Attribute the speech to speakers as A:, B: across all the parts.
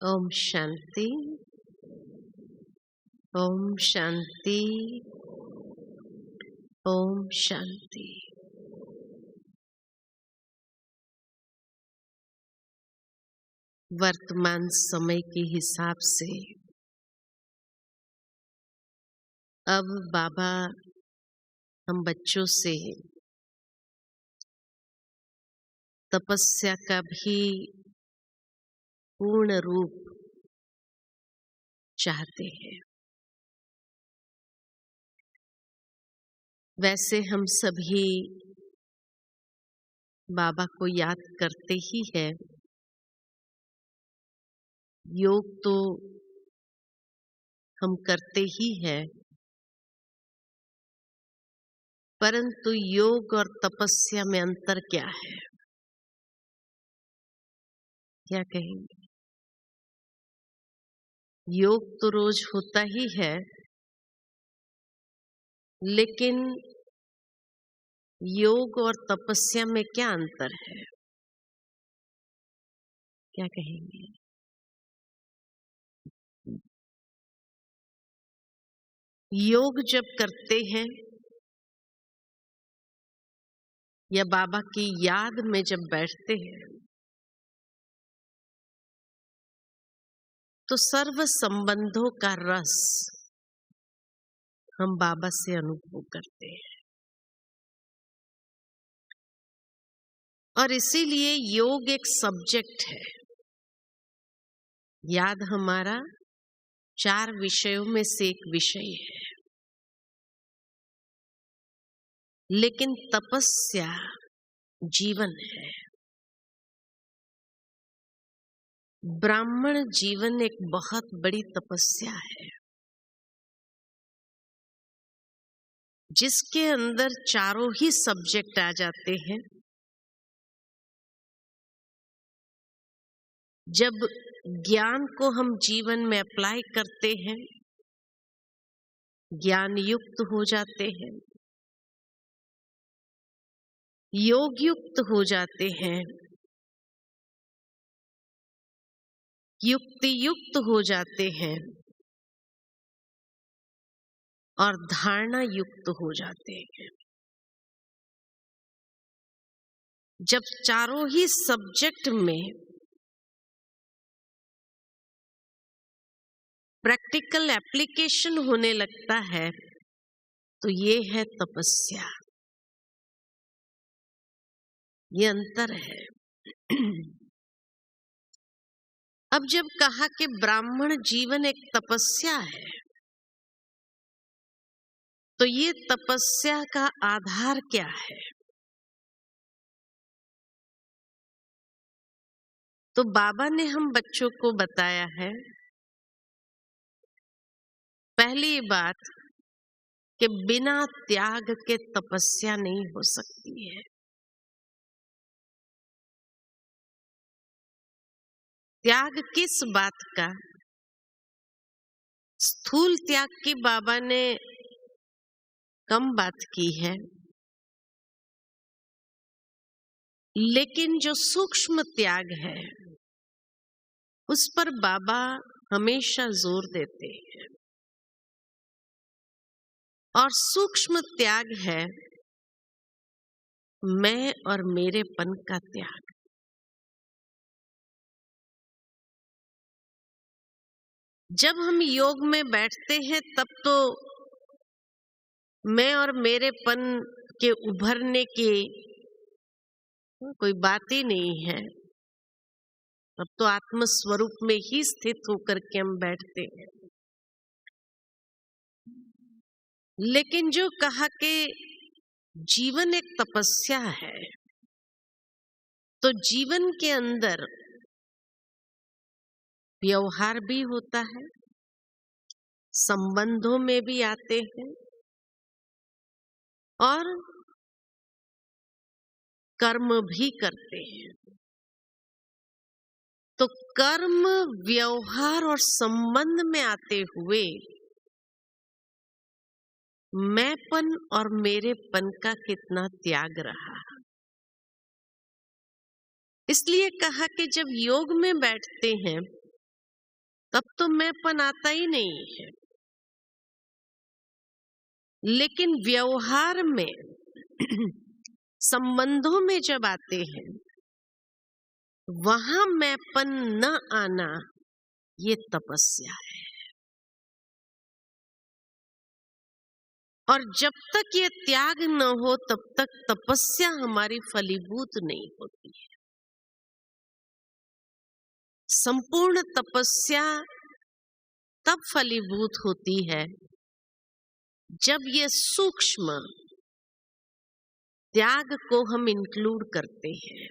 A: ओम शांति। ओम शांति। ओम शांति। वर्तमान समय के हिसाब से अब बाबा हम बच्चों से तपस्या का भी पूर्ण रूप चाहते हैं। वैसे हम सभी बाबा को याद करते ही हैं। योग तो हम करते ही हैं, परंतु योग और तपस्या में अंतर क्या है, क्या कहेंगे? योग तो रोज होता ही है, लेकिन योग और तपस्या में क्या अंतर है, क्या कहेंगे? योग जब करते हैं या बाबा की याद में जब बैठते हैं तो सर्व संबंधों का रस हम बाबा से अनुभव करते हैं। और इसीलिए योग एक सब्जेक्ट है। याद हमारा 4 विषयों में से एक विषय है, लेकिन तपस्या जीवन है। ब्राह्मण जीवन एक बहुत बड़ी तपस्या है, जिसके अंदर चारों ही सब्जेक्ट आ जाते हैं। जब ज्ञान को हम जीवन में अप्लाई करते हैं, ज्ञान युक्त हो जाते हैं, योग युक्त हो जाते हैं, युक्ति युक्त हो जाते हैं और धारणा युक्त हो जाते हैं। जब चारों ही सब्जेक्ट में प्रैक्टिकल एप्लीकेशन होने लगता है तो ये है तपस्या। ये अंतर है। अब जब कहा कि ब्राह्मण जीवन एक तपस्या है, तो ये तपस्या का आधार क्या है? तो बाबा ने हम बच्चों को बताया है, पहली बात कि बिना त्याग के तपस्या नहीं हो सकती है। त्याग किस बात का? स्थूल त्याग की बाबा ने कम बात की है, लेकिन जो सूक्ष्म त्याग है उस पर बाबा हमेशा जोर देते हैं। और सूक्ष्म त्याग है मैं और मेरेपन का त्याग। जब हम योग में बैठते हैं तब तो मैं और मेरेपन के उभरने की कोई बात ही नहीं है। अब तो आत्म स्वरूप में ही स्थित होकर के हम बैठते हैं। लेकिन जो कहा कि जीवन एक तपस्या है, तो जीवन के अंदर व्यवहार भी होता है, संबंधों में भी आते हैं और कर्म भी करते हैं। तो कर्म, व्यवहार और संबंध में आते हुए मैंपन और मेरेपन का कितना त्याग रहा। इसलिए कहा कि जब योग में बैठते हैं तब तो मैंपन आता ही नहीं है। लेकिन व्यवहार में संबंधों में जब आते हैं, वहां मैंपन न आना, ये तपस्या है। और जब तक ये त्याग न हो, तब तक तपस्या हमारी फलीभूत नहीं होती है। संपूर्ण तपस्या तब फलीभूत होती है जब ये सूक्ष्म त्याग को हम इंक्लूड करते हैं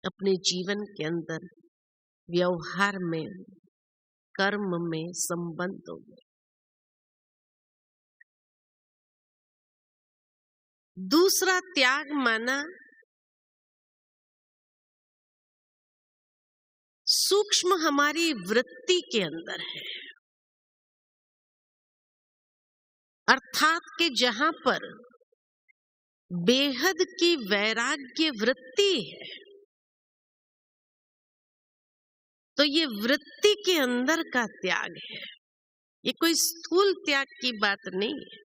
A: अपने जीवन के अंदर, व्यवहार में, कर्म में, संबंधों में। दूसरा त्याग माना सूक्ष्म हमारी वृत्ति के अंदर है, अर्थात कि जहां पर बेहद की वैराग्य वृत्ति है, तो ये वृत्ति के अंदर का त्याग है। ये कोई स्थूल त्याग की बात नहीं है।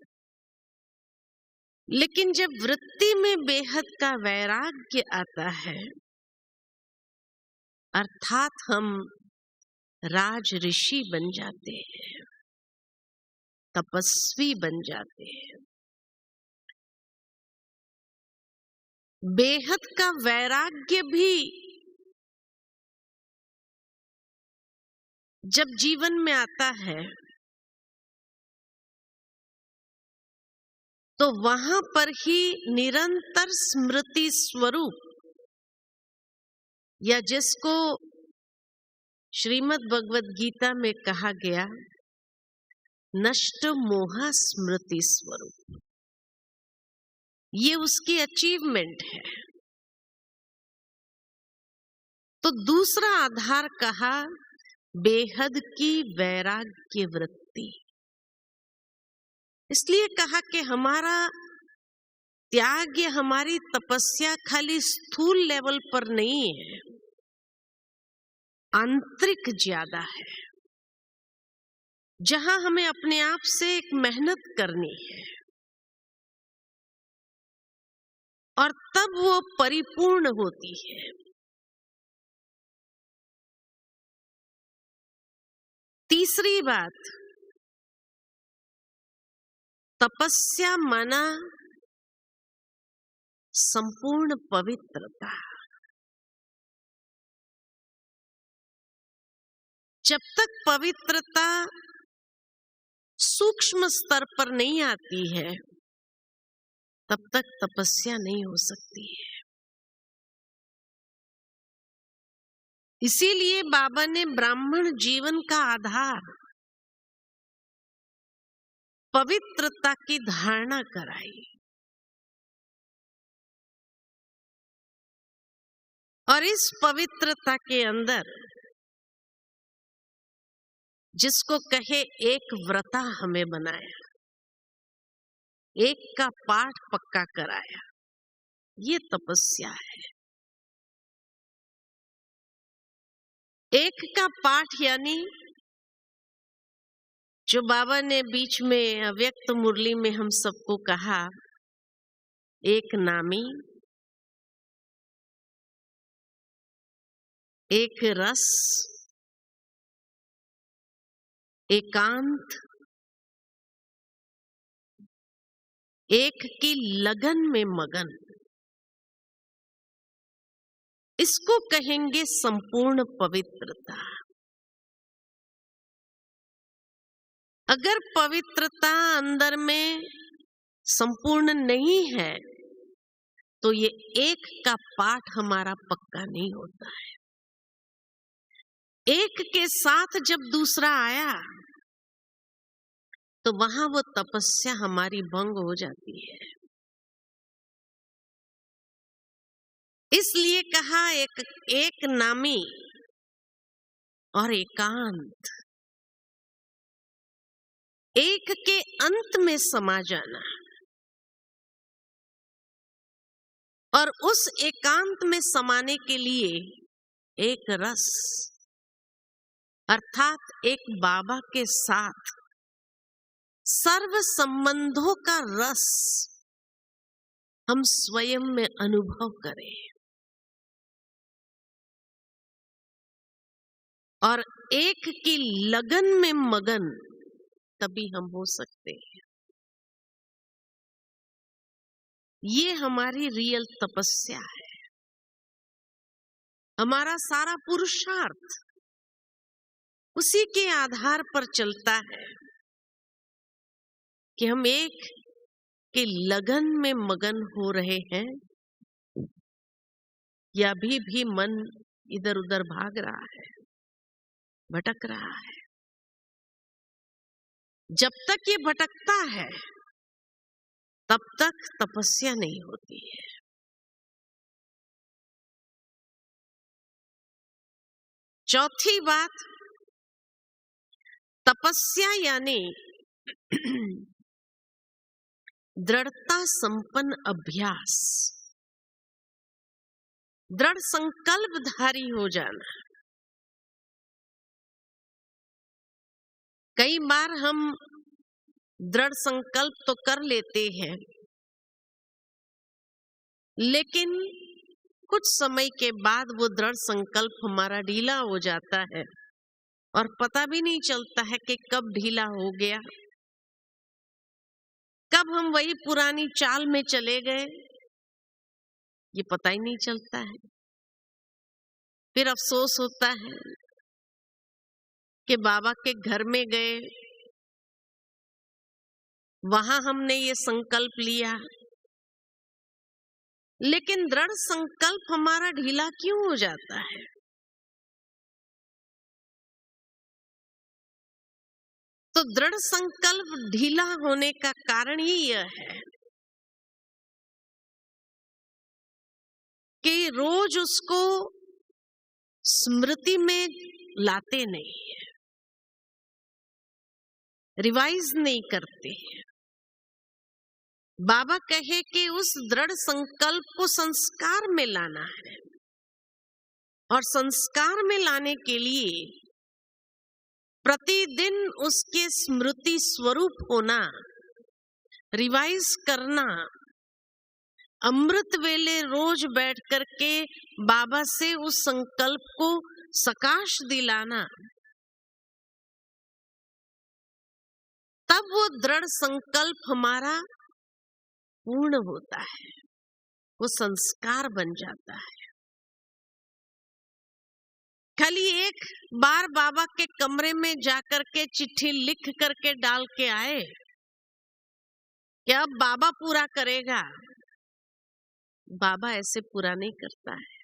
A: लेकिन जब वृत्ति में बेहद का वैराग्य आता है, अर्थात हम राज ऋषि बन जाते हैं, तपस्वी बन जाते हैं। बेहद का वैराग्य भी जब जीवन में आता है, तो वहां पर ही निरंतर स्मृति स्वरूप, या जिसको श्रीमद् भगवद गीता में कहा गया नष्ट मोहा स्मृति स्वरूप, ये उसकी अचीवमेंट है। तो दूसरा आधार कहा बेहद की वैराग्य वृत्ति। इसलिए कहा कि हमारा त्याग, हमारी तपस्या खाली स्थूल लेवल पर नहीं है, आंतरिक ज्यादा है, जहां हमें अपने आप से एक मेहनत करनी है और तब वो परिपूर्ण होती है। तीसरी बात, तपस्या माना संपूर्ण पवित्रता। जब तक पवित्रता सूक्ष्म स्तर पर नहीं आती है, तब तक तपस्या नहीं हो सकती है। इसीलिए बाबा ने ब्राह्मण जीवन का आधार पवित्रता की धारणा कराई। और इस पवित्रता के अंदर, जिसको कहे एक व्रता हमें बनाया, एक का पाठ पक्का कराया, ये तपस्या है। एक का पाठ यानी जो बाबा ने बीच में अव्यक्त मुरली में हम सबको कहा, एक नामी, एक रस, एकांत, एक की लगन में मगन, इसको कहेंगे संपूर्ण पवित्रता। अगर पवित्रता अंदर में संपूर्ण नहीं है, तो ये एक का पाठ हमारा पक्का नहीं होता है। एक के साथ जब दूसरा आया, तो वहां वो तपस्या हमारी भंग हो जाती है। इसलिए कहा एक नामी और एकांत, एक के अंत में समा जाना, और उस एकांत में समाने के लिए एक रस, अर्थात एक बाबा के साथ सर्व संबंधों का रस हम स्वयं में अनुभव करें और एक की लगन में मगन, तभी हम हो सकते हैं। ये हमारी रियल तपस्या है। हमारा सारा पुरुषार्थ उसी के आधार पर चलता है कि हम एक के लगन में मगन हो रहे हैं या अभी भी मन इधर उधर भाग रहा है, भटक रहा है। जब तक ये भटकता है तब तक तपस्या नहीं होती है। चौथी बात, तपस्या यानी दृढ़ता संपन्न अभ्यास, दृढ़ संकल्पधारी हो जाना। कई बार हम दृढ़ संकल्प तो कर लेते हैं, लेकिन कुछ समय के बाद वो दृढ़ संकल्प हमारा ढीला हो जाता है और पता भी नहीं चलता है कि कब ढीला हो गया, कब हम वही पुरानी चाल में चले गए, ये पता ही नहीं चलता है। फिर अफसोस होता है कि बाबा के घर में गए, वहां हमने ये संकल्प लिया, लेकिन दृढ़ संकल्प हमारा ढीला क्यों हो जाता है? तो दृढ़ संकल्प ढीला होने का कारण ही यह है कि रोज उसको स्मृति में लाते नहीं है, रिवाइज नहीं करते हैं। बाबा कहे कि उस दृढ़ संकल्प को संस्कार में लाना है, और संस्कार में लाने के लिए प्रतिदिन उसके स्मृति स्वरूप होना, रिवाइज करना, अमृत वेले रोज बैठ करके बाबा से उस संकल्प को सकाश दिलाना, तब वो दृढ़ संकल्प हमारा पूर्ण होता है, वो संस्कार बन जाता है। खाली एक बार बाबा के कमरे में जाकर के चिट्ठी लिख करके डाल के आए कि अब बाबा पूरा करेगा, बाबा ऐसे पूरा नहीं करता है।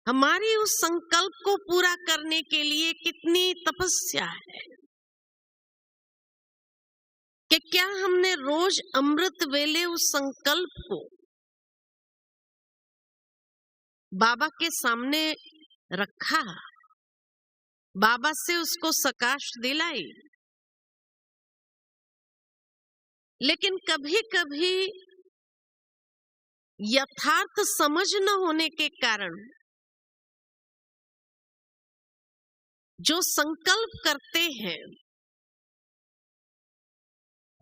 A: हमारी उस संकल्प को पूरा करने के लिए कितनी तपस्या है कि क्या हमने रोज अमृत वेले उस संकल्प को बाबा के सामने रखा, बाबा से उसको सकाश दिलाई। लेकिन कभी कभी यथार्थ समझ न होने के कारण जो संकल्प करते हैं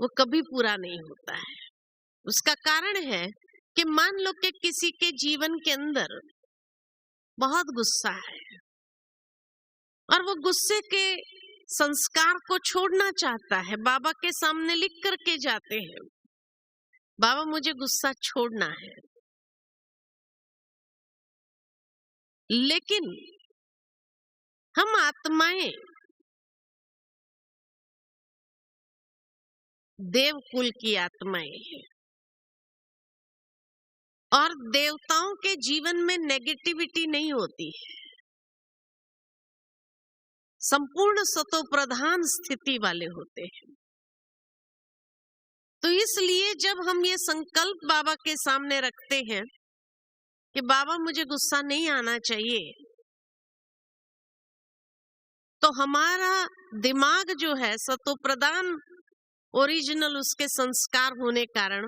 A: वो कभी पूरा नहीं होता है। उसका कारण है कि मान लो कि किसी के जीवन के अंदर बहुत गुस्सा है और वो गुस्से के संस्कार को छोड़ना चाहता है, बाबा के सामने लिख करके जाते हैं, बाबा मुझे गुस्सा छोड़ना है। लेकिन हम आत्माएं देवकुल की आत्माएं हैं और देवताओं के जीवन में नेगेटिविटी नहीं होती है, संपूर्ण सतो प्रधान स्थिति वाले होते हैं। तो इसलिए जब हम ये संकल्प बाबा के सामने रखते हैं कि बाबा मुझे गुस्सा नहीं आना चाहिए, तो हमारा दिमाग जो है सतो प्रधान ओरिजिनल उसके संस्कार होने कारण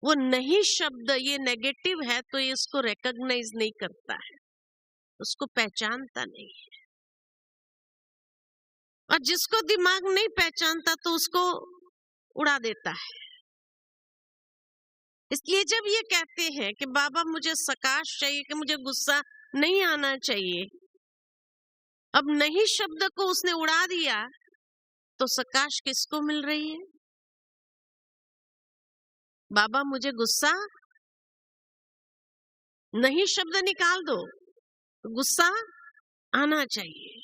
A: वो नहीं शब्द, ये नेगेटिव है तो इसको रिकॉग्नाइज नहीं करता है। उसको पहचानता नहीं है। और जिसको दिमाग नहीं पहचानता तो उसको उड़ा देता है। इसलिए जब ये कहते हैं कि बाबा मुझे सकाश चाहिए, कि मुझे गुस्सा नहीं आना चाहिए, अब नहीं शब्द को उसने उड़ा दिया तो सकाश किसको मिल रही है? बाबा मुझे गुस्सा, नहीं शब्द निकाल दो, गुस्सा आना चाहिए।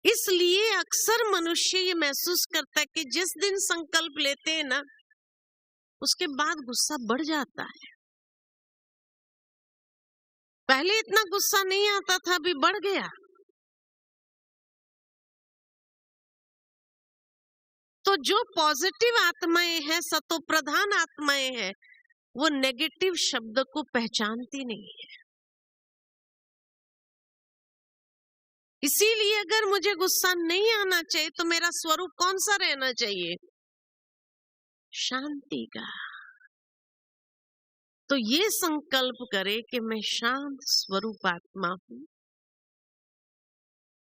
A: इसलिए अक्सर मनुष्य ये महसूस करता है कि जिस दिन संकल्प लेते हैं ना, उसके बाद गुस्सा बढ़ जाता है। पहले इतना गुस्सा नहीं आता था, अभी बढ़ गया। तो जो पॉजिटिव आत्माएं हैं, सतो प्रधान आत्माएं हैं, वो नेगेटिव शब्द को पहचानती नहीं है। इसीलिए अगर मुझे गुस्सा नहीं आना चाहिए तो मेरा स्वरूप कौन सा रहना चाहिए? शांति का। तो ये संकल्प करे कि मैं शांत स्वरूप आत्मा हूं,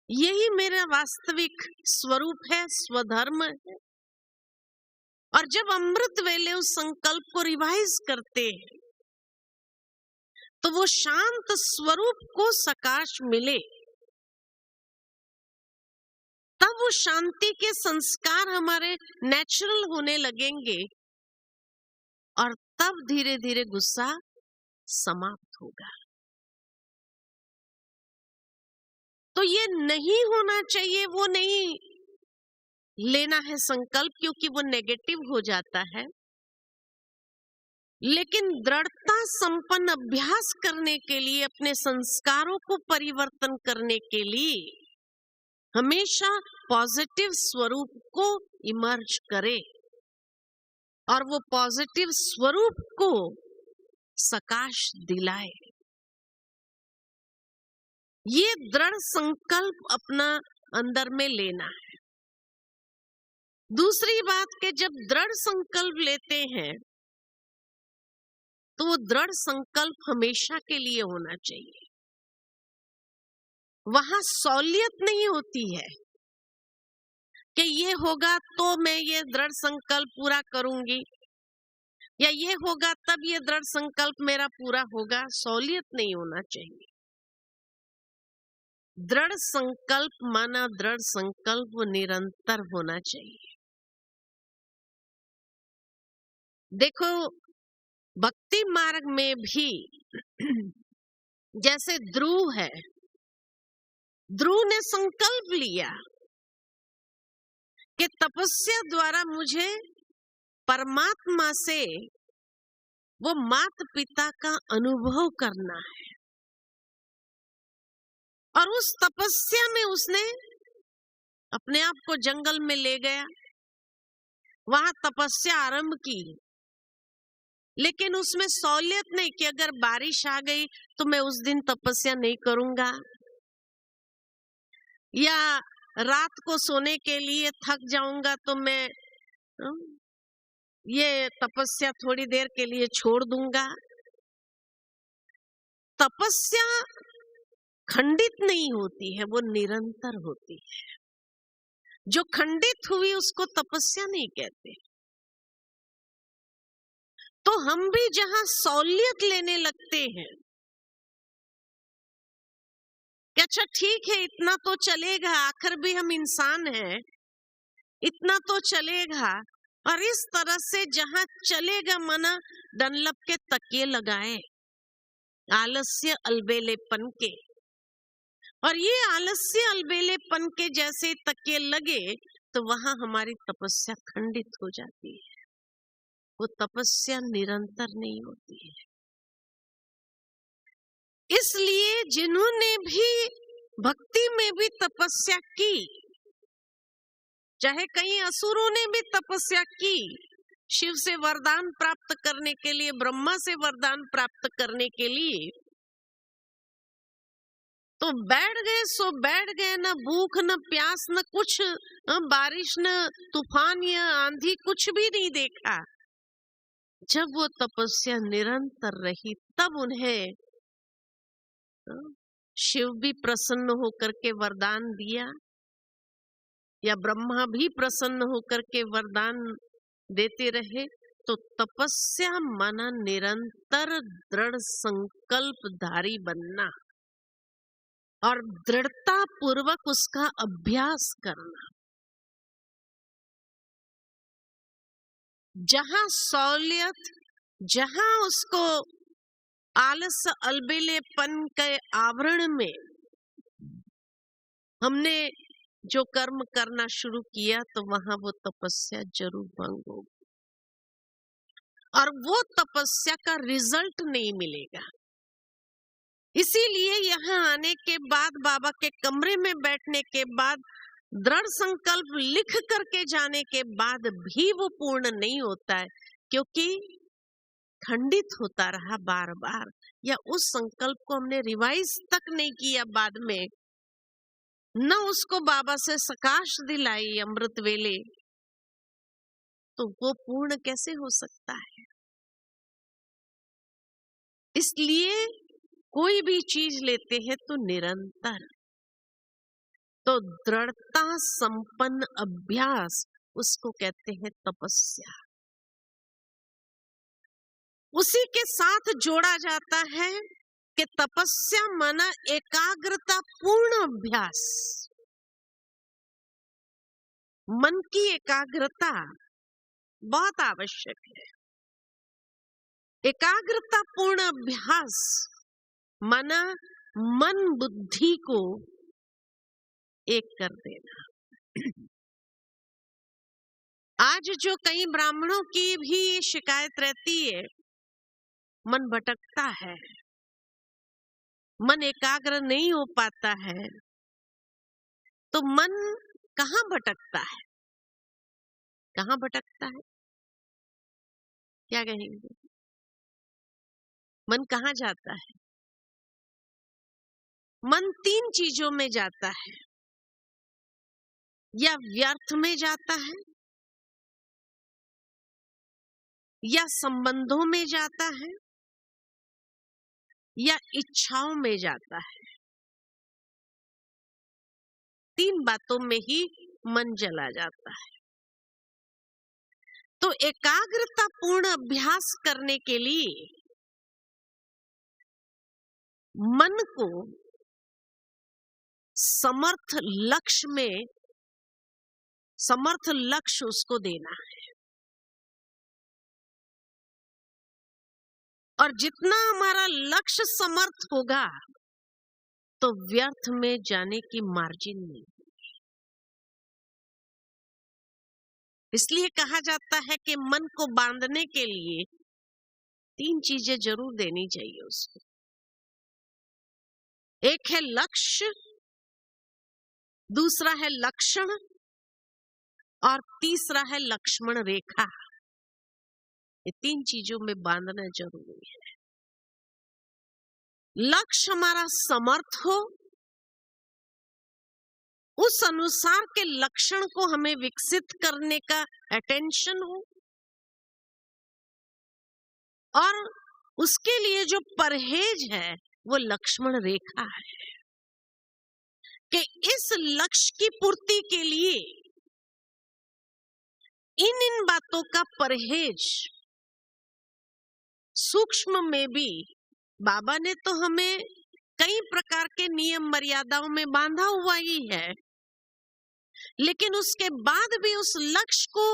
A: यही मेरा वास्तविक स्वरूप है, स्वधर्म है। और जब अमृत वेले उस संकल्प को रिवाइज करते हैं तो वो शांत स्वरूप को सकाश मिले, तब वो शांति के संस्कार हमारे नेचुरल होने लगेंगे और तब धीरे धीरे गुस्सा समाप्त होगा। तो ये नहीं होना चाहिए, वो नहीं लेना है संकल्प, क्योंकि वो नेगेटिव हो जाता है। लेकिन दृढ़ता संपन्न अभ्यास करने के लिए, अपने संस्कारों को परिवर्तन करने के लिए हमेशा पॉजिटिव स्वरूप को इमर्ज करे और वो पॉजिटिव स्वरूप को सकाश दिलाए। ये दृढ़ संकल्प अपना अंदर में लेना है। दूसरी बात कि जब दृढ़ संकल्प लेते हैं तो वो दृढ़ संकल्प हमेशा के लिए होना चाहिए। वहां सौलियत नहीं होती है कि ये होगा तो मैं ये दृढ़ संकल्प पूरा करूंगी, या ये होगा तब ये दृढ़ संकल्प मेरा पूरा होगा। सौलियत नहीं होना चाहिए। दृढ़ संकल्प माना दृढ़ संकल्प वो निरंतर होना चाहिए। देखो भक्ति मार्ग में भी जैसे ध्रुव है, ध्रुव ने संकल्प लिया कि तपस्या द्वारा मुझे परमात्मा से वो माता पिता का अनुभव करना है, और उस तपस्या में उसने अपने आप को जंगल में ले गया, वहां तपस्या आरंभ की। लेकिन उसमें सौलियत नहीं कि अगर बारिश आ गई तो मैं उस दिन तपस्या नहीं करूंगा, या रात को सोने के लिए थक जाऊंगा तो मैं ये तपस्या थोड़ी देर के लिए छोड़ दूंगा। तपस्या खंडित नहीं होती है, वो निरंतर होती है। जो खंडित हुई उसको तपस्या नहीं कहते। तो हम भी जहां सौलियत लेने लगते हैं कि अच्छा ठीक है इतना तो चलेगा, आखिर भी हम इंसान हैं, इतना तो चलेगा, और इस तरह से जहां चलेगा मना डनलप के तकिए लगाए आलस्य अलबेलेपन के, और ये आलस्य अलबेलेपन के जैसे तकिए लगे तो वहां हमारी तपस्या खंडित हो जाती है। वो तपस्या निरंतर नहीं होती है। इसलिए जिन्होंने भी भक्ति में भी तपस्या की, चाहे कई असुरों ने भी तपस्या की शिव से वरदान प्राप्त करने के लिए, ब्रह्मा से वरदान प्राप्त करने के लिए, तो बैठ गए सो बैठ गए, न भूख न प्यास न कुछ, बारिश न तूफान या आंधी, कुछ भी नहीं देखा। जब वो तपस्या निरंतर रही तब उन्हें शिव भी प्रसन्न होकर के वरदान दिया या ब्रह्मा भी प्रसन्न होकर के वरदान देते रहे, तो तपस्या माना निरंतर दृढ़ संकल्पधारी बनना और दृढ़ता पूर्वक उसका अभ्यास करना। जहां सहूलियत, जहां उसको आलस अलबेलेपन के आवरण में हमने जो कर्म करना शुरू किया, तो वहां वो तपस्या जरूर भंग होगी और वो तपस्या का रिजल्ट नहीं मिलेगा। इसीलिए यहाँ आने के बाद, बाबा के कमरे में बैठने के बाद, दृढ़ संकल्प लिख करके जाने के बाद भी वो पूर्ण नहीं होता है, क्योंकि खंडित होता रहा बार बार, या उस संकल्प को हमने रिवाइज तक नहीं किया बाद में, न उसको बाबा से सकाश दिलाई अमृत वेले, तो वो पूर्ण कैसे हो सकता है। इसलिए कोई भी चीज लेते हैं तो निरंतर, तो दृढ़ता संपन्न अभ्यास, उसको कहते हैं तपस्या। उसी के साथ जोड़ा जाता है कि तपस्या माना एकाग्रता पूर्ण अभ्यास। मन की एकाग्रता बहुत आवश्यक है। एकाग्रता पूर्ण अभ्यास माना मन बुद्धि को एक कर देना। आज जो कई ब्राह्मणों की भी शिकायत रहती है, मन भटकता है, मन एकाग्र नहीं हो पाता है, तो मन कहाँ भटकता है? कहाँ भटकता है? क्या कहेंगे? मन कहाँ जाता है? मन तीन चीजों में जाता है, या व्यर्थ में जाता है, या संबंधों में जाता है, या इच्छाओं में जाता है। तीन बातों में ही मन चला जाता है। तो एकाग्रता पूर्ण अभ्यास करने के लिए मन को समर्थ लक्ष्य उसको देना है। और जितना हमारा लक्ष्य समर्थ होगा, तो व्यर्थ में जाने की मार्जिन नहीं। इसलिए कहा जाता है कि मन को बांधने के लिए तीन चीजें जरूर देनी चाहिए उसको। एक है लक्ष्य, दूसरा है लक्षण, और तीसरा है लक्ष्मण रेखा। ये तीन चीजों में बांधना जरूरी है। लक्ष्य हमारा समर्थ हो, उस अनुसार के लक्षण को हमें विकसित करने का अटेंशन हो, और उसके लिए जो परहेज है वो लक्ष्मण रेखा है, कि इस लक्ष्य की पूर्ति के लिए इन बातों का परहेज। सूक्ष्म में भी बाबा ने तो हमें कई प्रकार के नियम मर्यादाओं में बांधा हुआ ही है, लेकिन उसके बाद भी उस लक्ष्य को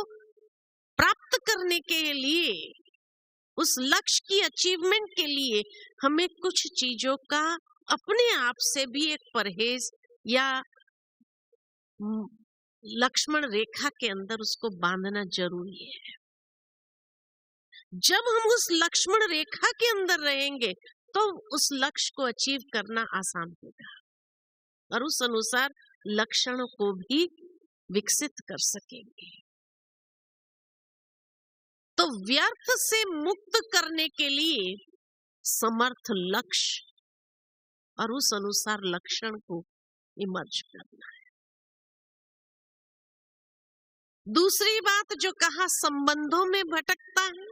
A: प्राप्त करने के लिए, उस लक्ष्य की अचीवमेंट के लिए हमें कुछ चीजों का अपने आप से भी एक परहेज या लक्ष्मण रेखा के अंदर उसको बांधना जरूरी है। जब हम उस लक्ष्मण रेखा के अंदर रहेंगे, तो उस लक्ष्य को अचीव करना आसान होगा, और उस अनुसार लक्षणों को भी विकसित कर सकेंगे। तो व्यर्थ से मुक्त करने के लिए समर्थ लक्ष्य और उस अनुसार लक्षण को इमर्ज करना है। दूसरी बात जो कहा, संबंधों में भटकता है,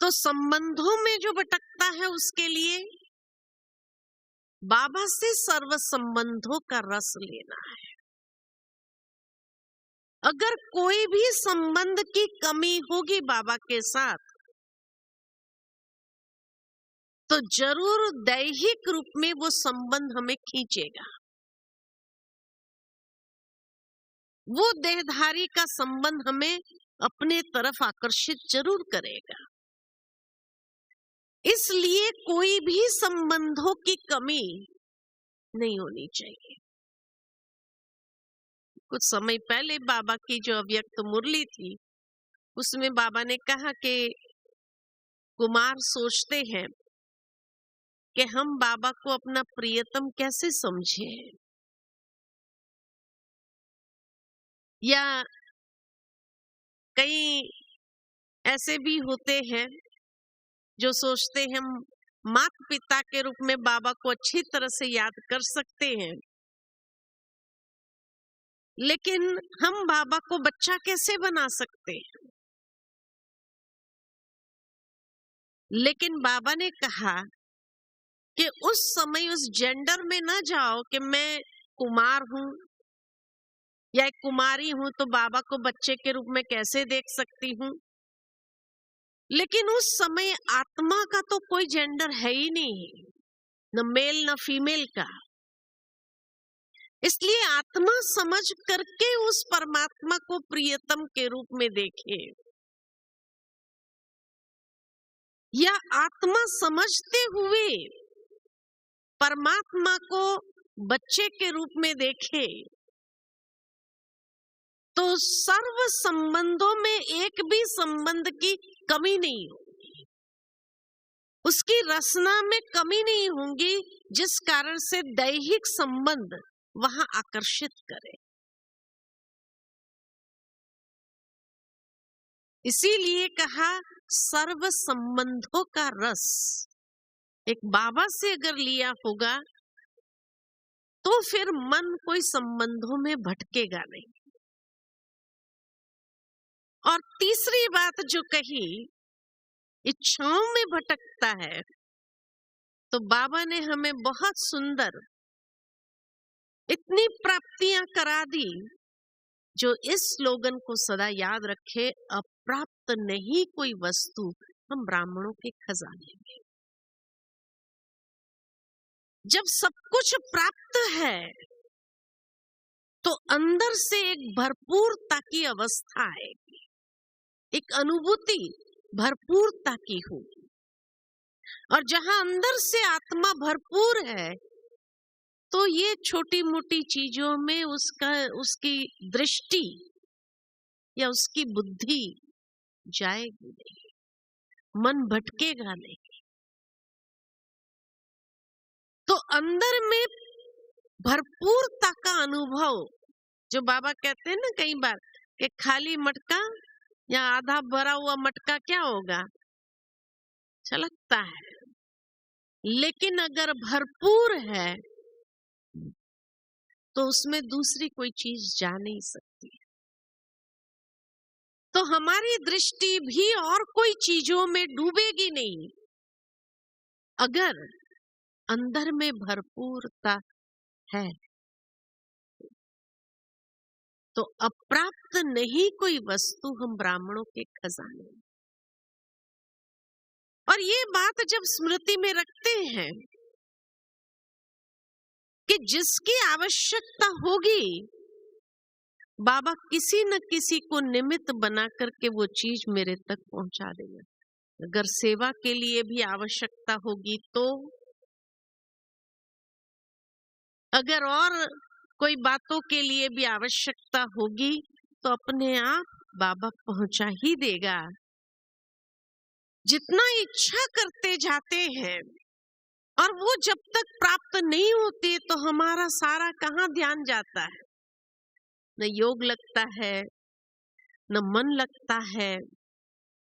A: तो संबंधों में जो भटकता है उसके लिए बाबा से सर्व संबंधों का रस लेना है। अगर कोई भी संबंध की कमी होगी बाबा के साथ, तो जरूर दैहिक रूप में वो संबंध हमें खींचेगा। वो देहधारी का संबंध हमें अपने तरफ आकर्षित जरूर करेगा। इसलिए कोई भी संबंधों की कमी नहीं होनी चाहिए। कुछ समय पहले बाबा की जो अव्यक्त मुरली थी, उसमें बाबा ने कहा कि कुमार सोचते हैं कि हम बाबा को अपना प्रियतम कैसे समझें, या कई ऐसे भी होते हैं जो सोचते हैं हम माता पिता के रूप में बाबा को अच्छी तरह से याद कर सकते हैं, लेकिन हम बाबा को बच्चा कैसे बना सकते हैं। लेकिन बाबा ने कहा कि उस समय उस जेंडर में ना जाओ कि मैं कुमार हूं या एक कुमारी हूं तो बाबा को बच्चे के रूप में कैसे देख सकती हूं। लेकिन उस समय आत्मा का तो कोई जेंडर है ही नहीं, न मेल न फीमेल का। इसलिए आत्मा समझ करके उस परमात्मा को प्रियतम के रूप में देखे, या आत्मा समझते हुए परमात्मा को बच्चे के रूप में देखे, तो सर्व संबंधों में एक भी संबंध की कमी नहीं होगी, उसकी रचना में कमी नहीं होगी, जिस कारण से दैहिक संबंध वहां आकर्षित करे। इसीलिए कहा सर्व संबंधों का रस एक बाबा से अगर लिया होगा तो फिर मन कोई संबंधों में भटकेगा नहीं। और तीसरी बात जो कही, इच्छाओं में भटकता है, तो बाबा ने हमें बहुत सुंदर इतनी प्राप्तियां करा दी जो इस स्लोगन को सदा याद रखे, अप्राप्त नहीं कोई वस्तु हम ब्राह्मणों के खजाने में। जब सब कुछ प्राप्त है तो अंदर से एक भरपूरता की अवस्था आएगी, एक अनुभूति भरपूरता की होगी। और जहां अंदर से आत्मा भरपूर है तो ये छोटी मोटी चीजों में उसकी दृष्टि या उसकी बुद्धि जाएगी नहीं, मन भटकेगा नहीं। तो अंदर में भरपूरता का अनुभव, जो बाबा कहते हैं ना कई बार कि खाली मटका या आधा भरा हुआ मटका क्या होगा, छलकता है, लेकिन अगर भरपूर है तो उसमें दूसरी कोई चीज जा नहीं सकती। तो हमारी दृष्टि भी और कोई चीजों में डूबेगी नहीं अगर अंदर में भरपूरता है। तो अप्राप्त नहीं कोई वस्तु हम ब्राह्मणों के खजाने। और ये बात जब स्मृति में रखते हैं कि जिसकी आवश्यकता होगी बाबा किसी न किसी को निमित्त बना करके वो चीज मेरे तक पहुंचा देगा। अगर सेवा के लिए भी आवश्यकता होगी तो, अगर और कोई बातों के लिए भी आवश्यकता होगी तो अपने आप बाबा पहुंचा ही देगा। जितना इच्छा करते जाते हैं और वो जब तक प्राप्त नहीं होती तो हमारा सारा कहाँ ध्यान जाता है, न योग लगता है, न मन लगता है,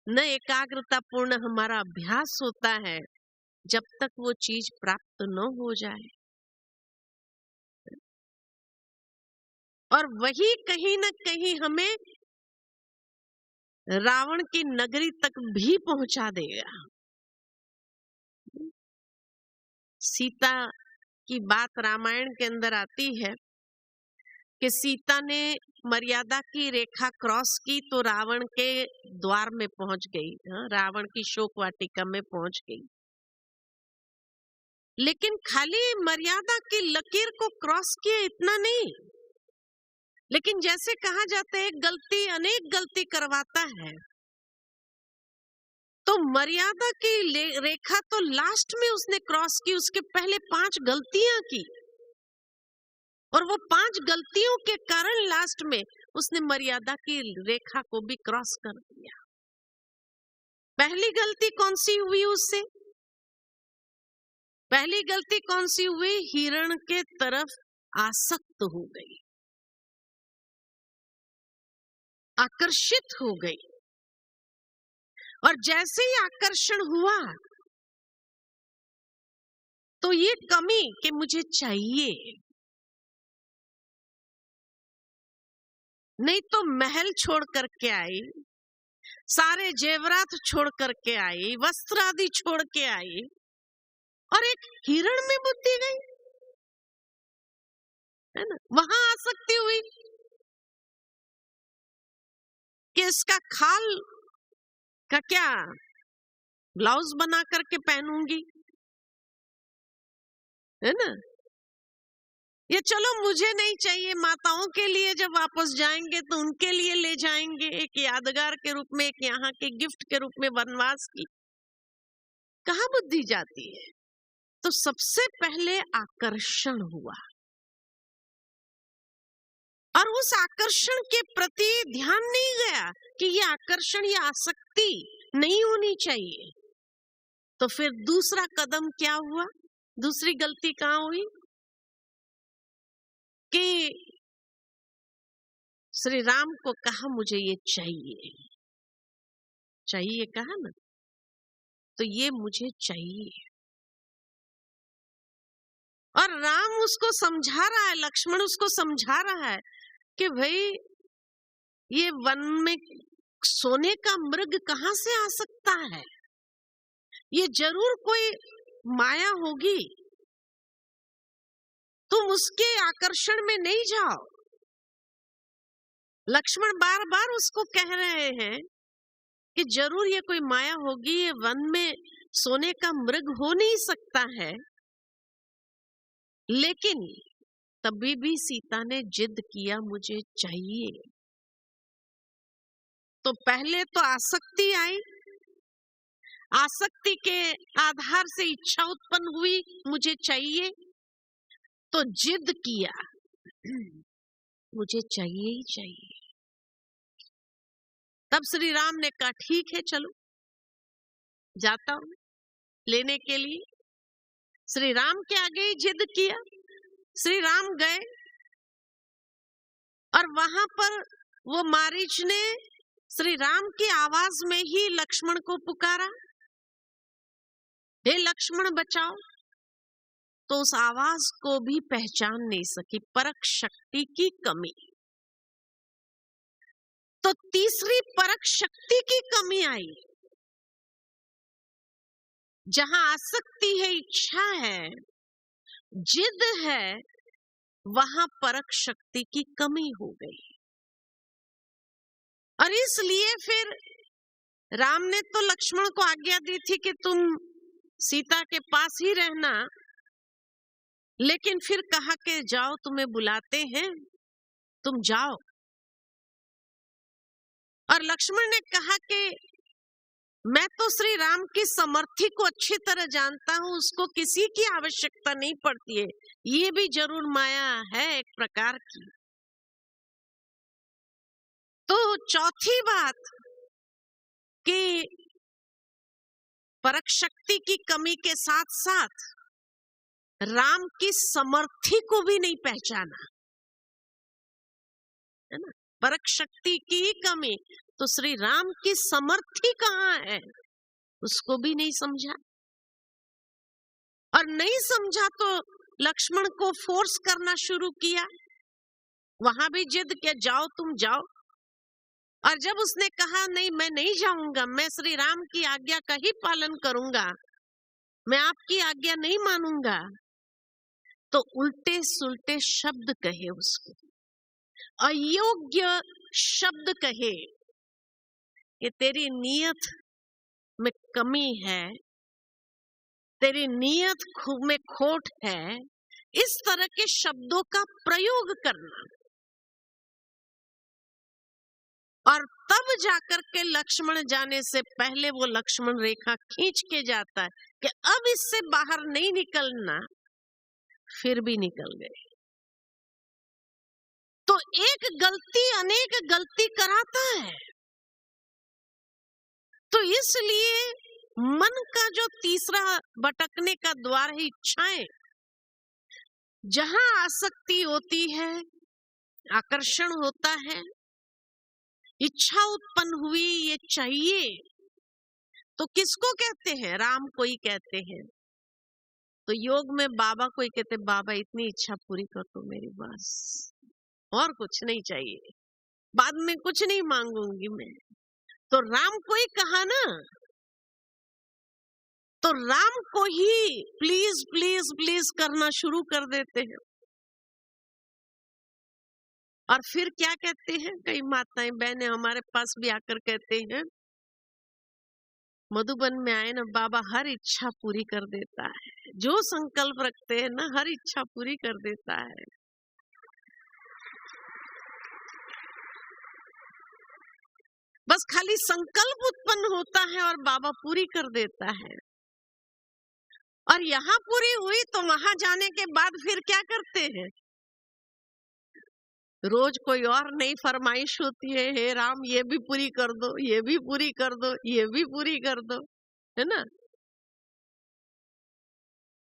A: न एकाग्रता पूर्ण हमारा अभ्यास होता है, जब तक वो चीज प्राप्त न हो जाए। और वही कहीं न कहीं हमें रावण की नगरी तक भी पहुंचा देगा। सीता की बात रामायण के अंदर आती है कि सीता ने मर्यादा की रेखा क्रॉस की तो रावण के द्वार में पहुंच गई, रावण की शोक वाटिका में पहुंच गई। लेकिन खाली मर्यादा की लकीर को क्रॉस किया इतना नहीं, लेकिन जैसे कहा जाता है एक गलती अनेक गलती करवाता है, तो मर्यादा की रेखा तो लास्ट में उसने क्रॉस की, उसके पहले 5 गलतियां की और वो 5 गलतियों के कारण लास्ट में उसने मर्यादा की रेखा को भी क्रॉस कर दिया। पहली गलती कौन सी हुई उससे? पहली गलती कौन सी हुई? हिरण के तरफ आसक्त हो गई, आकर्षित हो गई। और जैसे ही आकर्षण हुआ तो ये कमी कि मुझे चाहिए, नहीं तो महल छोड़ करके आई, सारे जेवरात छोड़ करके आई, वस्त्र आदि छोड़ के आई, और एक हिरण में बुद्धि गई, है ना? वहां आसक्ति हुई कि इसका खाल का क्या ब्लाउज बना करके पहनूंगी, है ना? ये चलो मुझे नहीं चाहिए, माताओं के लिए जब वापस जाएंगे तो उनके लिए ले जाएंगे, एक यादगार के रूप में, एक यहाँ के गिफ्ट के रूप में वनवास की। कहाँ बुद्धि जाती है? तो सबसे पहले आकर्षण हुआ और उस आकर्षण के प्रति ध्यान नहीं गया कि ये आकर्षण, ये आसक्ति नहीं होनी चाहिए। तो फिर दूसरा कदम क्या हुआ? दूसरी गलती कहाँ हुई कि श्री राम को कहा मुझे ये चाहिए, चाहिए कहा ना, तो ये मुझे चाहिए। और राम उसको समझा रहा है, लक्ष्मण उसको समझा रहा है कि भाई ये वन में सोने का मृग कहां से आ सकता है, ये जरूर कोई माया होगी, तुम उसके आकर्षण में नहीं जाओ। लक्ष्मण बार बार उसको कह रहे हैं कि जरूर ये कोई माया होगी, ये वन में सोने का मृग हो नहीं सकता है। लेकिन तभी भी सीता ने जिद किया मुझे चाहिए। तो पहले तो आसक्ति आई, आसक्ति के आधार से इच्छा उत्पन्न हुई मुझे चाहिए, तो जिद किया मुझे चाहिए ही चाहिए। तब श्री राम ने कहा ठीक है चलो जाता हूं लेने के लिए। श्री राम के आगे ही जिद किया, श्री राम गए और वहां पर वो मारीच ने श्री राम की आवाज में ही लक्ष्मण को पुकारा, हे लक्ष्मण बचाओ। तो उस आवाज को भी पहचान नहीं सकी, परख शक्ति की कमी। तो तीसरी परख शक्ति की कमी आई। जहां आसक्ति है, इच्छा है, जिद है, वहां परख शक्ति की कमी हो गई। और इसलिए फिर राम ने तो लक्ष्मण को आज्ञा दी थी कि तुम सीता के पास ही रहना, लेकिन फिर कहा कि जाओ तुम्हें बुलाते हैं, तुम जाओ। और लक्ष्मण ने कहा कि मैं तो श्री राम की समर्थी को अच्छी तरह जानता हूं, उसको किसी की आवश्यकता नहीं पड़ती है, ये भी जरूर माया है एक प्रकार की। तो चौथी बात कि परख शक्ति की कमी के साथ साथ राम की समर्थी को भी नहीं पहचाना, है ना? परख शक्ति की ही कमी, तो श्री राम की समर्थी कहाँ है उसको भी नहीं समझा। और नहीं समझा तो लक्ष्मण को फोर्स करना शुरू किया, वहां भी जिद किया जाओ तुम जाओ। और जब उसने कहा नहीं मैं नहीं जाऊंगा, मैं श्री राम की आज्ञा का ही पालन करूंगा, मैं आपकी आज्ञा नहीं मानूंगा, तो उल्टे सुलटे शब्द कहे उसको, अयोग्य शब्द कहे कि तेरी नीयत में कमी है, तेरी नीयत में खोट है, इस तरह के शब्दों का प्रयोग करना। और तब जाकर के लक्ष्मण जाने से पहले वो लक्ष्मण रेखा खींच के जाता है कि अब इससे बाहर नहीं निकलना, फिर भी निकल गए। तो एक गलती अनेक गलती कराता है। तो इसलिए मन का जो तीसरा भटकने का द्वार है इच्छाएं, जहां आसक्ति होती है, आकर्षण होता है, इच्छा उत्पन्न हुई, ये चाहिए, तो किसको कहते हैं? राम को ही कहते हैं। तो योग में बाबा को ही कहते, बाबा इतनी इच्छा पूरी कर दो मेरी, बस और कुछ नहीं चाहिए, बाद में कुछ नहीं मांगूंगी मैं। तो राम को ही कहा ना, तो राम को ही प्लीज प्लीज प्लीज करना शुरू कर देते हैं। और फिर क्या कहते हैं, कई माताएं बहनें हमारे पास भी आकर कहते हैं, मधुबन में आए ना बाबा हर इच्छा पूरी कर देता है, जो संकल्प रखते हैं ना हर इच्छा पूरी कर देता है। बस खाली संकल्प उत्पन्न होता है और बाबा पूरी कर देता है। और यहाँ पूरी हुई तो वहां जाने के बाद फिर क्या करते हैं, रोज कोई और नई फरमाइश होती है, हे राम ये भी पूरी कर दो, ये भी पूरी कर दो, ये भी पूरी कर दो, है ना।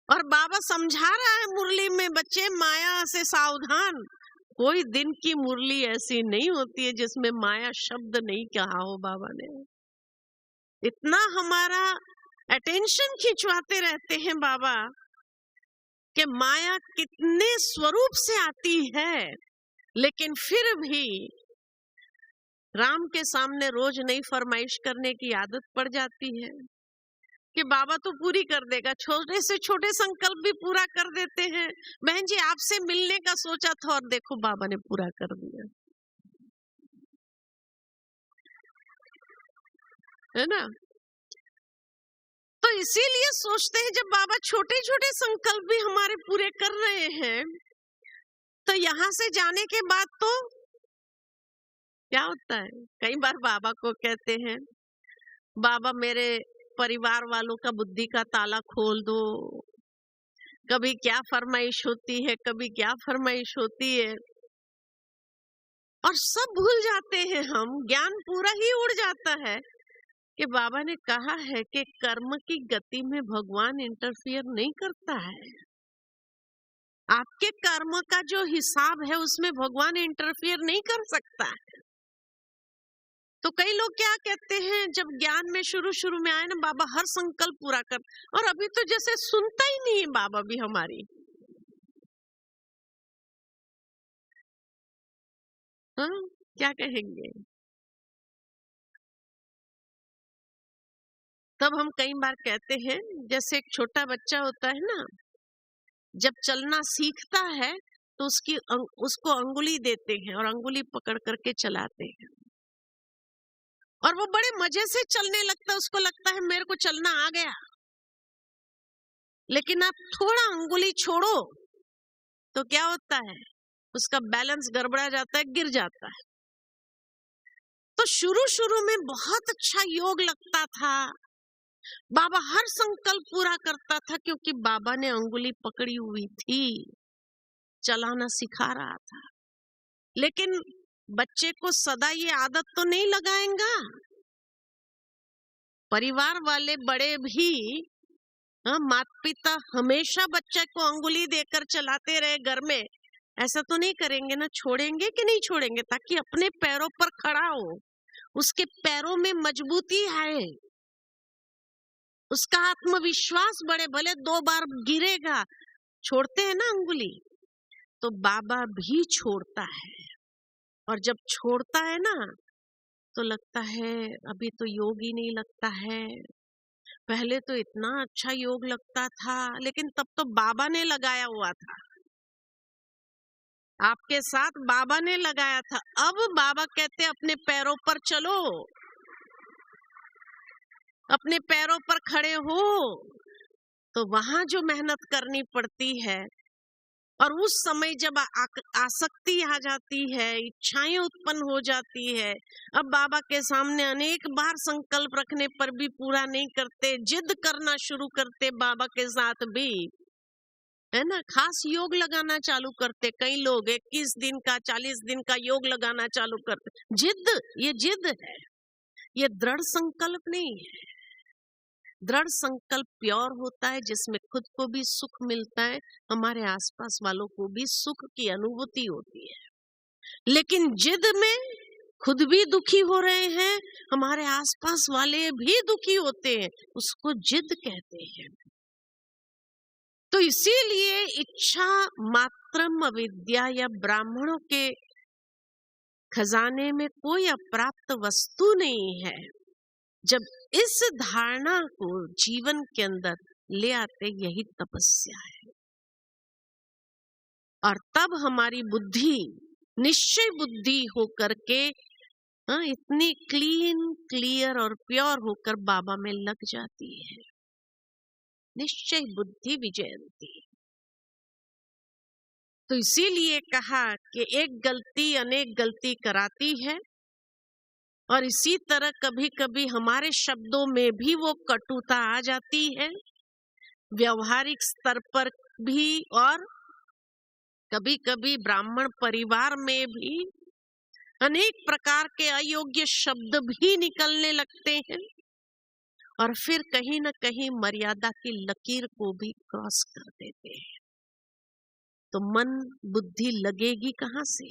A: और बाबा समझा रहा है मुरली में, बच्चे माया से सावधान, कोई दिन की मुरली ऐसी नहीं होती है जिसमें माया शब्द नहीं कहा हो बाबा ने। इतना हमारा अटेंशन खिंचवाते रहते हैं बाबा कि माया कितने स्वरूप से आती है, लेकिन फिर भी राम के सामने रोज नई फरमाइश करने की आदत पड़ जाती है कि बाबा तो पूरी कर देगा। छोटे से छोटे संकल्प भी पूरा कर देते हैं। बहन जी आपसे मिलने का सोचा था और देखो बाबा ने पूरा कर दिया, है ना। तो इसीलिए सोचते हैं जब बाबा छोटे छोटे संकल्प भी हमारे पूरे कर रहे हैं, तो यहाँ से जाने के बाद तो क्या होता है, कई बार बाबा को कहते हैं, बाबा मेरे परिवार वालों का बुद्धि का ताला खोल दो। कभी क्या फरमाइश होती है, कभी क्या फरमाइश होती है, और सब भूल जाते हैं हम, ज्ञान पूरा ही उड़ जाता है कि बाबा ने कहा है कि कर्म की गति में भगवान इंटरफियर नहीं करता है। आपके कर्म का जो हिसाब है उसमें भगवान इंटरफियर नहीं कर सकता है। तो कई लोग क्या कहते हैं, जब ज्ञान में शुरू में आए ना बाबा हर संकल्प पूरा कर, और अभी तो जैसे सुनता ही नहीं है बाबा भी हमारी। हाँ क्या कहेंगे। तब हम कई बार कहते हैं, जैसे एक छोटा बच्चा होता है ना, जब चलना सीखता है तो उसको अंगुली देते हैं और अंगुली पकड़ करके चलाते हैं, और वो बड़े मजे से चलने लगता है, उसको लगता है मेरे को चलना आ गया। लेकिन आप थोड़ा अंगुली छोड़ो तो क्या होता है, उसका बैलेंस गड़बड़ा जाता है, गिर जाता है। तो शुरू में बहुत अच्छा योग लगता था, बाबा हर संकल्प पूरा करता था, क्योंकि बाबा ने अंगुली पकड़ी हुई थी, चलाना सिखा रहा था। लेकिन बच्चे को सदा ये आदत तो नहीं लगाएगा। परिवार वाले बड़े भी, माता पिता हमेशा बच्चे को अंगुली देकर चलाते रहे घर में, ऐसा तो नहीं करेंगे ना। छोड़ेंगे कि नहीं छोड़ेंगे, ताकि अपने पैरों पर खड़ा हो, उसके पैरों में मजबूती आए, उसका आत्मविश्वास बढ़े। भले 2 बार गिरेगा, छोड़ते हैं ना अंगुली, तो बाबा भी छोड़ता है। और जब छोड़ता है ना तो लगता है अभी तो योग ही नहीं लगता है, पहले तो इतना अच्छा योग लगता था, लेकिन तब तो बाबा ने लगाया हुआ था। आपके साथ बाबा ने लगाया था, अब बाबा कहते अपने पैरों पर चलो, अपने पैरों पर खड़े हो। तो वहां जो मेहनत करनी पड़ती है, और उस समय जब आसक्ति आ जाती है, इच्छाएं उत्पन्न हो जाती है, अब बाबा के सामने अनेक बार संकल्प रखने पर भी पूरा नहीं करते, जिद करना शुरू करते बाबा के साथ भी, है ना। खास योग लगाना चालू करते कई लोग, 21 दिन का 40 दिन का योग लगाना चालू करते। जिद, ये जिद है, ये दृढ़ संकल्प नहीं है। दृढ़ संकल्प प्योर होता है, जिसमें खुद को भी सुख मिलता है, हमारे आसपास वालों को भी सुख की अनुभूति होती है। लेकिन जिद में खुद भी दुखी हो रहे हैं, हमारे आसपास वाले भी दुखी होते हैं, उसको जिद कहते हैं। तो इसीलिए इच्छा मात्रम अविद्या, या ब्राह्मणों के खजाने में कोई अप्राप्त वस्तु नहीं है। जब इस धारणा को जीवन के अंदर ले आते, यही तपस्या है। और तब हमारी बुद्धि निश्चय बुद्धि होकर के इतनी क्लीन, क्लियर और प्योर होकर बाबा में लग जाती है। निश्चय बुद्धि विजयंती। तो इसीलिए कहा कि एक गलती अनेक गलती कराती है, और इसी तरह कभी कभी हमारे शब्दों में भी वो कटुता आ जाती है, व्यवहारिक स्तर पर भी, और कभी कभी ब्राह्मण परिवार में भी अनेक प्रकार के अयोग्य शब्द भी निकलने लगते हैं, और फिर कहीं न कहीं मर्यादा की लकीर को भी क्रॉस कर देते हैं। तो मन बुद्धि लगेगी कहां से?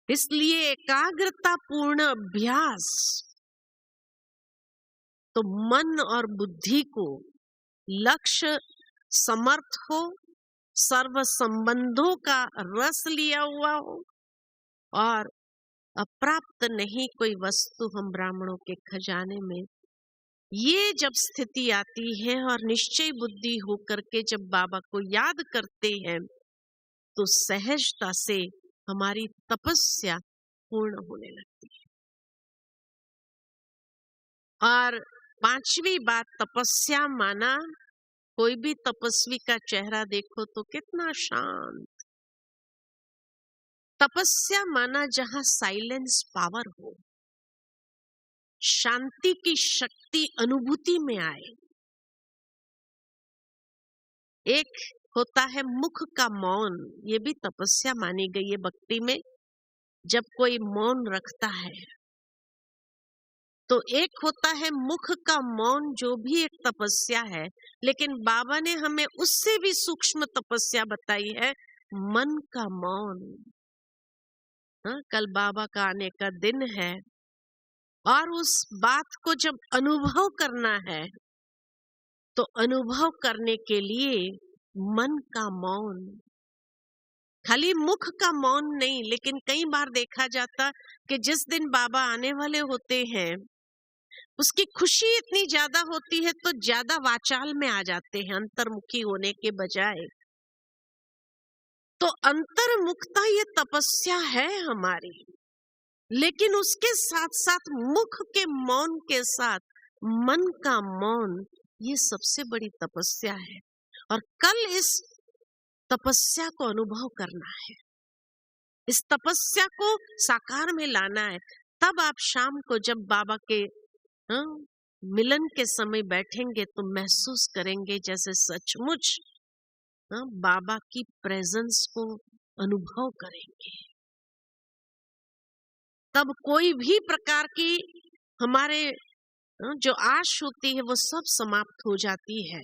A: इसलिए एकाग्रता पूर्ण अभ्यास, तो मन और बुद्धि को लक्ष्य समर्थ हो, सर्व संबंधों का रस लिया हुआ हो, और अप्राप्त नहीं कोई वस्तु हम ब्राह्मणों के खजाने में, ये जब स्थिति आती है और निश्चय बुद्धि होकर के जब बाबा को याद करते हैं, तो सहजता से हमारी तपस्या पूर्ण होने लगती है। और पांचवी बात, तपस्या माना, कोई भी तपस्वी का चेहरा देखो तो कितना शांत। तपस्या माना जहां साइलेंस पावर हो, शांति की शक्ति अनुभूति में आए। एक होता है मुख का मौन, ये भी तपस्या मानी गई है भक्ति में। जब कोई मौन रखता है, तो एक होता है मुख का मौन, जो भी एक तपस्या है, लेकिन बाबा ने हमें उससे भी सूक्ष्म तपस्या बताई है, मन का मौन। कल बाबा का आने का दिन है, और उस बात को जब अनुभव करना है, तो अनुभव करने के लिए मन का मौन, खाली मुख का मौन नहीं। लेकिन कई बार देखा जाता कि जिस दिन बाबा आने वाले होते हैं, उसकी खुशी इतनी ज्यादा होती है, तो ज्यादा वाचाल में आ जाते हैं, अंतर्मुखी होने के बजाय। तो अंतर्मुखता ये तपस्या है हमारी, लेकिन उसके साथ साथ मुख के मौन के साथ मन का मौन, ये सबसे बड़ी तपस्या है। और कल इस तपस्या को अनुभव करना है, इस तपस्या को साकार में लाना है। तब आप शाम को जब बाबा के मिलन के समय बैठेंगे, तो महसूस करेंगे जैसे सचमुच बाबा की प्रेजेंस को अनुभव करेंगे। तब कोई भी प्रकार की हमारे जो आश होती है, वो सब समाप्त हो जाती है।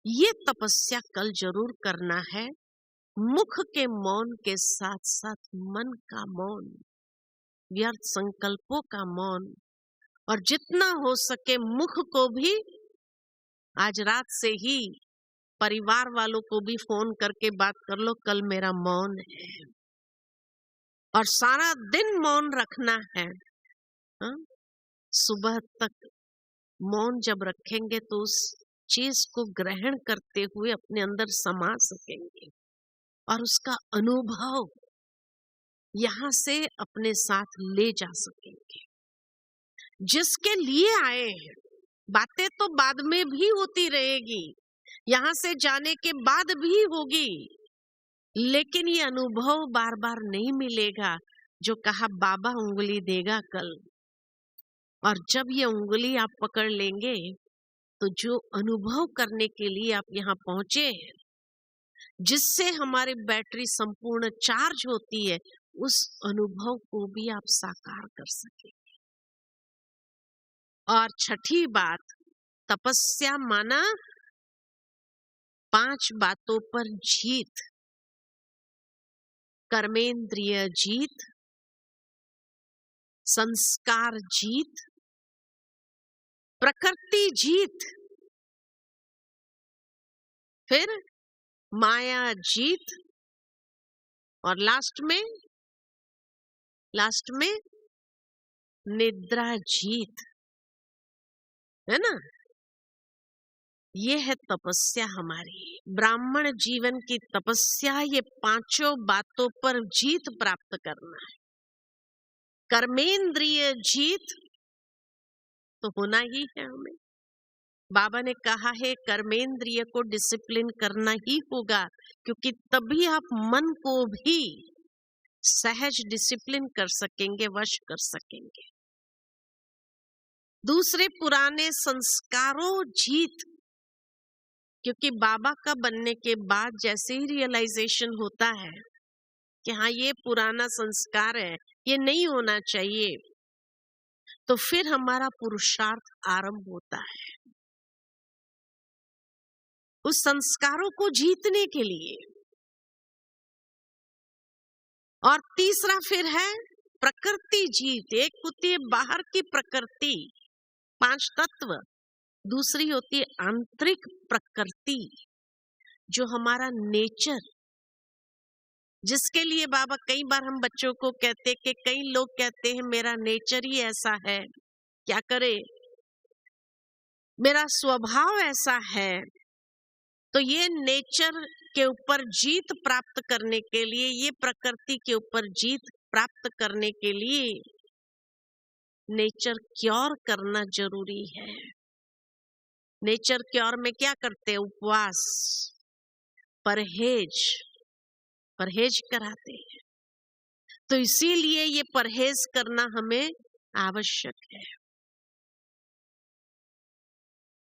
A: ये तपस्या कल जरूर करना है, मुख के मौन के साथ साथ मन का मौन, व्यर्थ संकल्पों का मौन। और जितना हो सके मुख को भी, आज रात से ही परिवार वालों को भी फोन करके बात कर लो, कल मेरा मौन है, और सारा दिन मौन रखना है। सुबह तक मौन जब रखेंगे, तो उस चीज को ग्रहण करते हुए अपने अंदर समा सकेंगे। और उसका अनुभव यहाँ से अपने साथ ले जा सकेंगे। जिसके लिए आए हैं, बातें तो बाद में भी होती रहेगी, यहाँ से जाने के बाद भी होगी, लेकिन ये अनुभव बार बार नहीं मिलेगा जो कहा बाबा उंगली देगा कल। और जब ये उंगली आप पकड़ लेंगे तो जो अनुभव करने के लिए आप यहाँ पहुंचे हैं, जिससे हमारी बैटरी संपूर्ण चार्ज होती है, उस अनुभव को भी आप साकार कर सकेंगे। और छठी बात, तपस्या माना 5 बातों पर जीत। कर्मेंद्रिय जीत, संस्कार जीत, प्रकृति जीत, फिर माया जीत, और लास्ट में निद्रा जीत, है ना। ये है तपस्या हमारी, ब्राह्मण जीवन की तपस्या, ये 5 बातों पर जीत प्राप्त करना है। कर्मेंद्रिय जीत तो होना ही है हमें। बाबा ने कहा है कर्मेंद्रिय को डिसिप्लिन करना ही होगा, क्योंकि तभी आप मन को भी सहज डिसिप्लिन कर सकेंगे, वश कर सकेंगे। दूसरे पुराने संस्कारों जीत, क्योंकि बाबा का बनने के बाद जैसे ही रियलाइजेशन होता है कि हाँ ये पुराना संस्कार है, ये नहीं होना चाहिए, तो फिर हमारा पुरुषार्थ आरंभ होता है उस संस्कारों को जीतने के लिए। और तीसरा फिर है प्रकृति जीत। एक होती है बाहर की प्रकृति, 5 तत्व, दूसरी होती है आंतरिक प्रकृति, जो हमारा नेचर, जिसके लिए बाबा कई बार हम बच्चों को कहते कि कई लोग कहते हैं मेरा नेचर ही ऐसा है, क्या करे, मेरा स्वभाव ऐसा है। तो ये नेचर के ऊपर जीत प्राप्त करने के लिए, ये प्रकृति के ऊपर जीत प्राप्त करने के लिए नेचर क्योर करना जरूरी है। नेचर क्योर में क्या करते हैं? उपवास, परहेज कराते हैं। तो इसीलिए ये परहेज करना हमें आवश्यक है।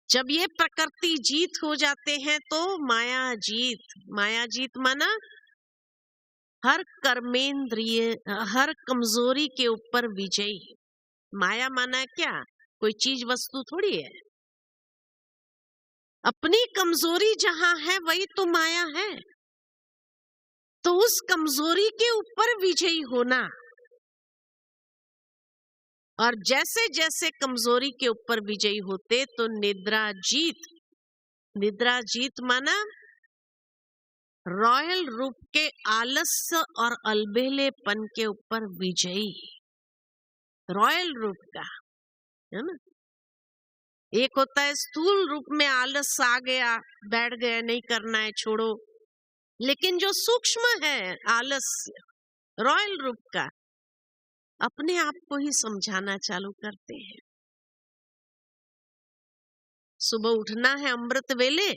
A: जब ये प्रकृति जीत हो जाते हैं तो माया जीत माना हर कर्मेंद्रिय, हर कमजोरी के ऊपर विजयी। माया माना क्या? कोई चीज वस्तु थोड़ी है। अपनी कमजोरी जहां है वही तो माया है। तो उस कमजोरी के ऊपर विजयी होना, और जैसे जैसे कमजोरी के ऊपर विजयी होते तो निद्रा जीत माना रॉयल रूप के आलस्य और अलबेलेपन के ऊपर विजयी। रॉयल रूप का है ना। एक होता है स्थूल रूप में आलस आ गया, बैठ गया, नहीं करना है, छोड़ो। लेकिन जो सूक्ष्म है आलस्य, रॉयल रूप का, अपने आप को ही समझाना चालू करते हैं। सुबह उठना है अमृत वेले,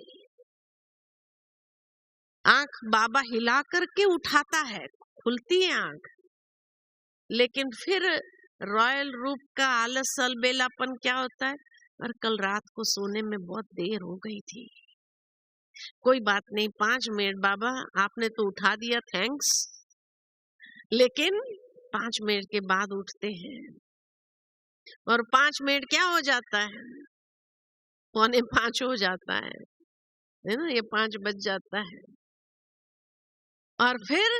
A: आंख बाबा हिला करके उठाता है, खुलती है आंख, लेकिन फिर रॉयल रूप का आलस अलबेलापन क्या होता है? और कल रात को सोने में बहुत देर हो गई थी, कोई बात नहीं, 5 मिनट बाबा आपने तो उठा दिया, थैंक्स। लेकिन 5 मिनट के बाद उठते हैं और 5 मिनट क्या हो जाता है? 4:45 हो जाता है ना, ये 5 बज जाता है। और फिर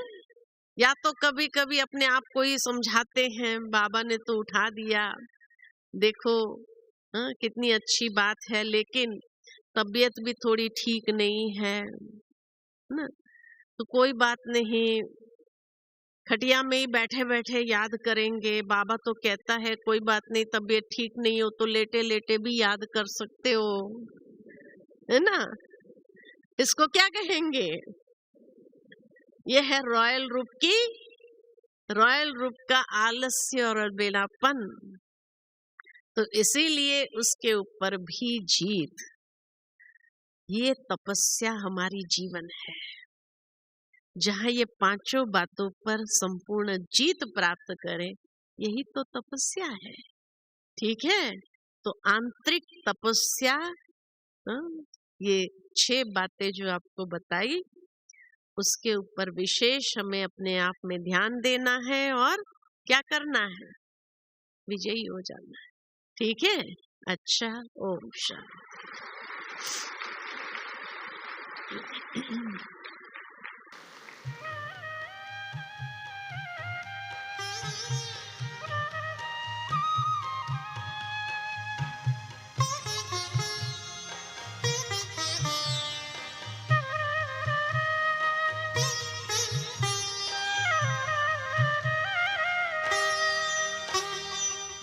A: या तो कभी कभी अपने आप को ही समझाते हैं, बाबा ने तो उठा दिया, देखो कितनी अच्छी बात है, लेकिन तबीयत भी थोड़ी ठीक नहीं है ना, तो कोई बात नहीं, खटिया में ही बैठे बैठे याद करेंगे। बाबा तो कहता है कोई बात नहीं, तबीयत ठीक नहीं हो तो लेटे लेटे भी याद कर सकते हो, है ना। इसको क्या कहेंगे? ये है रॉयल रूप का आलस्य और अलबेलापन। तो इसीलिए उसके ऊपर भी जीत। ये तपस्या हमारी जीवन है, जहाँ ये पांचों बातों पर संपूर्ण जीत प्राप्त करें, यही तो तपस्या है। ठीक है, तो आंतरिक तपस्या, ये 6 बातें जो आपको बताई, उसके ऊपर विशेष हमें अपने आप में ध्यान देना है और क्या करना है, विजयी हो जाना है। ठीक है, अच्छा, ओम शांति।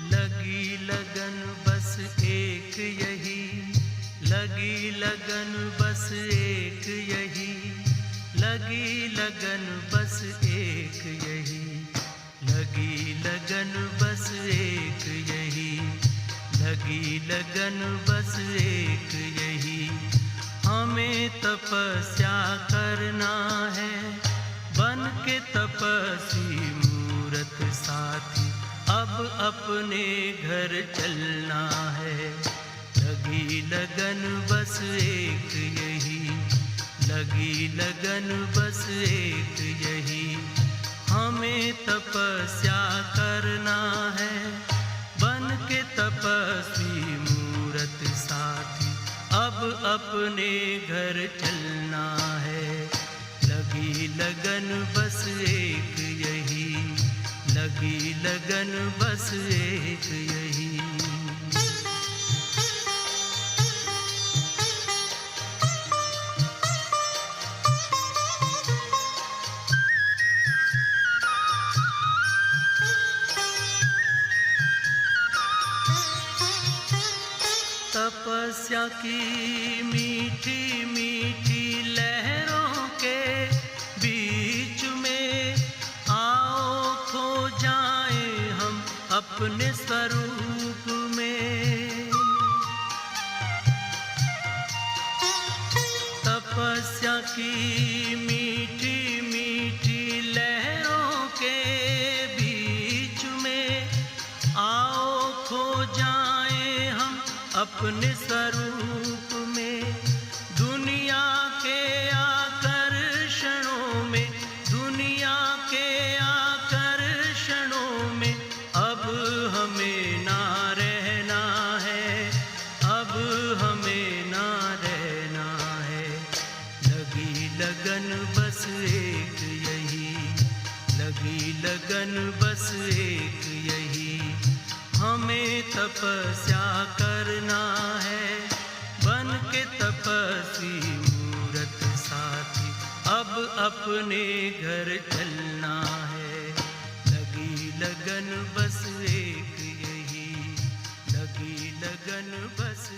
B: लगी लगन बस एक यही, लगी लगन बस एक यही, लगी लगन बस एक यही, लगी लगन बस एक यही, लगी लगन बस एक यही। हमें तपस्या करना है, बन के तपस्वी मूरत साथी, अब अपने घर चलना है। लगी लगन बस एक यही, लगी लगन बस एक यही। हमें तपस्या करना है, बन के तपस्वी मूरत साथी, अब अपने घर चलना है। लगी लगन बस एक यही, लगी लगन बस एक यही। तपस्या की मीठी मीठी लहरों के बीच में आओ खो जाएं हम अपने स्वरूप में। तपस्या की मीठी मीठी लहरों के बीच में आओ खो जाएं हम अपने स्वरूप में। दुनिया के आकर्षणों में, दुनिया के आकर्षणों में अब हमें ना रहना है, अब हमें ना रहना है। लगी लगन बस एक यही, लगी लगन बस एक यही। हमें तपस्या करना है, बन के तपस्वी मूरत साथी, अब अपने घर चलना है। लगी लगन बस एक यही, लगी लगन बस